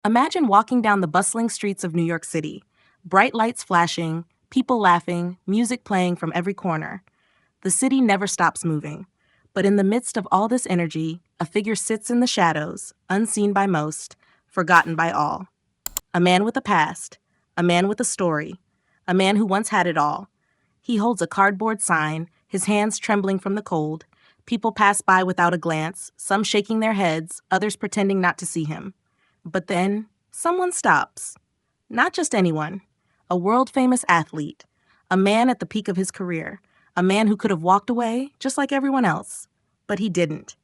Imagine walking down the bustling streets of New York City, bright lights flashing, people laughing, music playing from every corner. The city never stops moving. But in the midst of all this energy, a figure sits in the shadows, unseen by most, forgotten by all. A man with a past, a man with a story, a man who once had it all. He holds a cardboard sign, his hands trembling from the cold. People pass by without a glance, some shaking their heads, others pretending not to see him. But then, someone stops. Not just anyone. A world-famous athlete. A man at the peak of his career. A man who could have walked away, just like everyone else. But he didn't.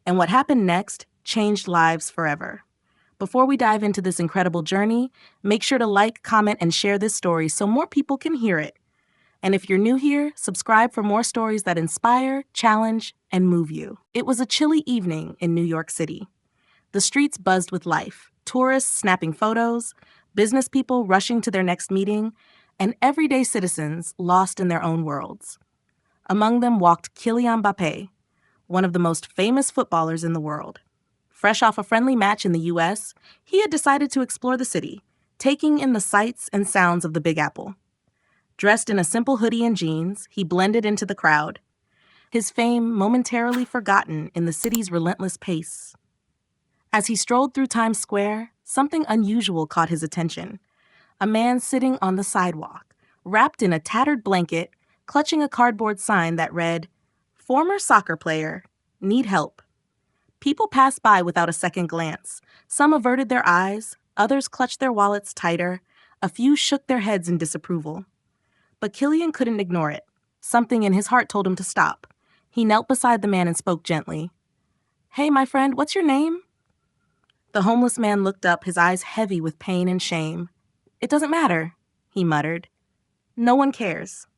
And what happened next changed lives forever. Before we dive into this incredible journey, make sure to like, comment, and share this story so more people can hear it. And if you're new here, subscribe for more stories that inspire, challenge, and move you. It was a chilly evening in New York City. The streets buzzed with life, tourists snapping photos, business people rushing to their next meeting, and everyday citizens lost in their own worlds. Among them walked Kylian Mbappé, one of the most famous footballers in the world. Fresh off a friendly match in the U.S., he had decided to explore the city, taking in the sights and sounds of the Big Apple. Dressed in a simple hoodie and jeans, he blended into the crowd, his fame momentarily forgotten in the city's relentless pace. As he strolled through Times Square, something unusual caught his attention. A man sitting on the sidewalk, wrapped in a tattered blanket, clutching a cardboard sign that read, "Former soccer player, need help." People passed by without a second glance. Some averted their eyes, others clutched their wallets tighter, a few shook their heads in disapproval. But Kylian couldn't ignore it. Something in his heart told him to stop. He knelt beside the man and spoke gently. "Hey, my friend, what's your name?" The homeless man looked up, his eyes heavy with pain and shame. "It doesn't matter," he muttered. "No one cares."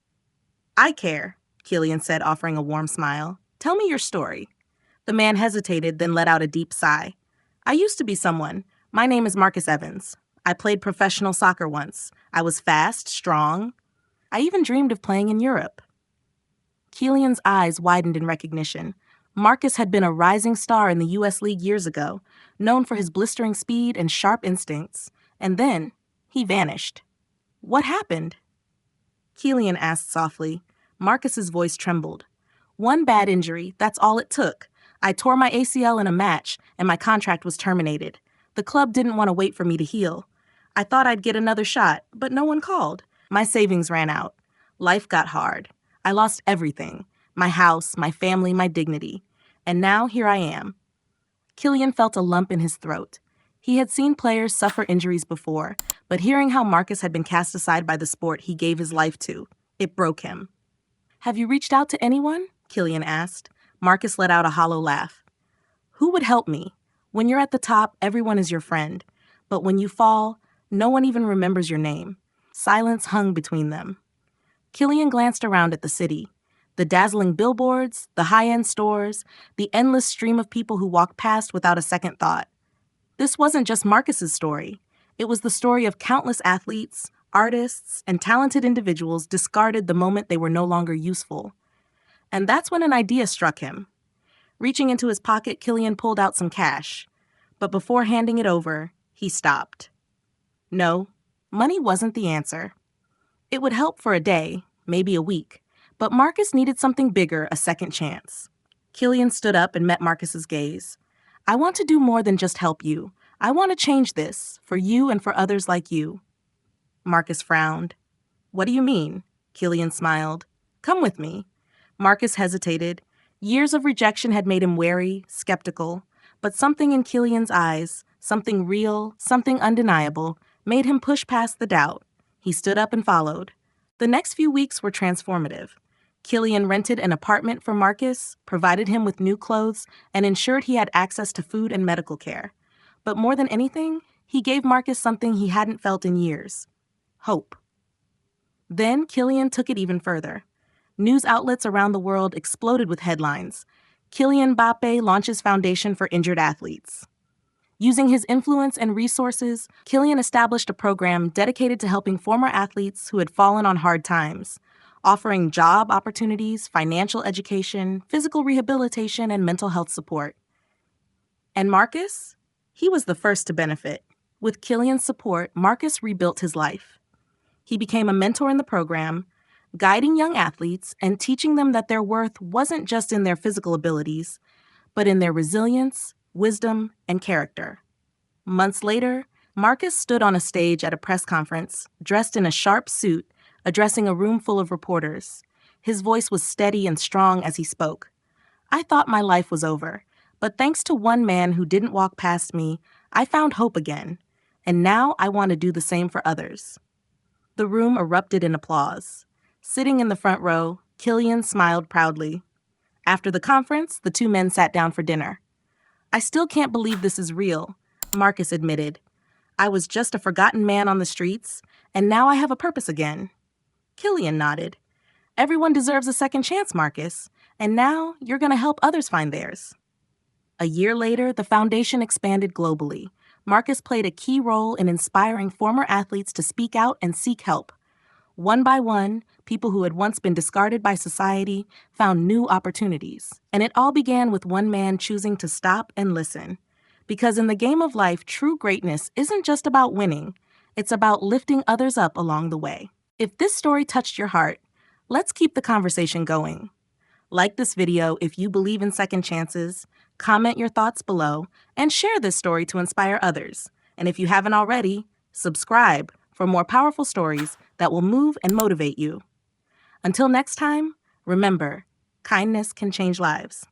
"I care," Kylian said, offering a warm smile. "Tell me your story." The man hesitated, then let out a deep sigh. "I used to be someone. My name is Marcus Evans. I played professional soccer once. I was fast, strong. I even dreamed of playing in Europe." Kylian's eyes widened in recognition. Marcus had been a rising star in the U.S. League years ago, known for his blistering speed and sharp instincts. And then, he vanished. "What happened?" Kylian asked softly. Marcus's voice trembled. "One bad injury, that's all it took. I tore my ACL in a match, and my contract was terminated. The club didn't want to wait for me to heal. I thought I'd get another shot, but no one called. My savings ran out. Life got hard. I lost everything. My house, my family, my dignity. And now here I am." Kylian felt a lump in his throat. He had seen players suffer injuries before, but hearing how Marcus had been cast aside by the sport he gave his life to, it broke him. "Have you reached out to anyone?" Kylian asked. Marcus let out a hollow laugh. "Who would help me? When you're at the top, everyone is your friend. But when you fall, no one even remembers your name." Silence hung between them. Kylian glanced around at the city. The dazzling billboards, the high-end stores, the endless stream of people who walked past without a second thought. This wasn't just Marcus's story. It was the story of countless athletes, artists, and talented individuals discarded the moment they were no longer useful. And that's when an idea struck him. Reaching into his pocket, Kylian pulled out some cash. But before handing it over, he stopped. No, money wasn't the answer. It would help for a day, maybe a week, but Marcus needed something bigger, a second chance. Kylian stood up and met Marcus's gaze. "I want to do more than just help you. I want to change this, for you and for others like you." Marcus frowned. "What do you mean?" Kylian smiled. "Come with me." Marcus hesitated. Years of rejection had made him wary, skeptical, but something in Kylian's eyes, something real, something undeniable, made him push past the doubt. He stood up and followed. The next few weeks were transformative. Kylian rented an apartment for Marcus, provided him with new clothes, and ensured he had access to food and medical care. But more than anything, he gave Marcus something he hadn't felt in years: hope. Then Kylian took it even further. News outlets around the world exploded with headlines. "Kylian Mbappé launches foundation for injured athletes." Using his influence and resources, Kylian established a program dedicated to helping former athletes who had fallen on hard times, offering job opportunities, financial education, physical rehabilitation, and mental health support. And Marcus? He was the first to benefit. With Kylian's support, Marcus rebuilt his life. He became a mentor in the program, guiding young athletes and teaching them that their worth wasn't just in their physical abilities, but in their resilience, wisdom, and character. Months later, Marcus stood on a stage at a press conference, dressed in a sharp suit, addressing a room full of reporters. His voice was steady and strong as he spoke. I thought my life was over, but thanks to one man who didn't walk past me, I found hope again. And now I want to do the same for others. The room erupted in applause. Sitting in the front row, Kylian smiled proudly. After the conference, the two men sat down for dinner. I still can't believe this is real, Marcus admitted. I was just a forgotten man on the streets, and now I have a purpose again. Kylian nodded. Everyone deserves a second chance, Marcus, and now you're going to help others find theirs. A year later, the foundation expanded globally. Marcus played a key role in inspiring former athletes to speak out and seek help. One by one, people who had once been discarded by society found new opportunities. And it all began with one man choosing to stop and listen. Because in the game of life, true greatness isn't just about winning. It's about lifting others up along the way. If this story touched your heart, let's keep the conversation going. Like this video if you believe in second chances, comment your thoughts below, and share this story to inspire others. And if you haven't already, subscribe for more powerful stories that will move and motivate you. Until next time, remember, kindness can change lives.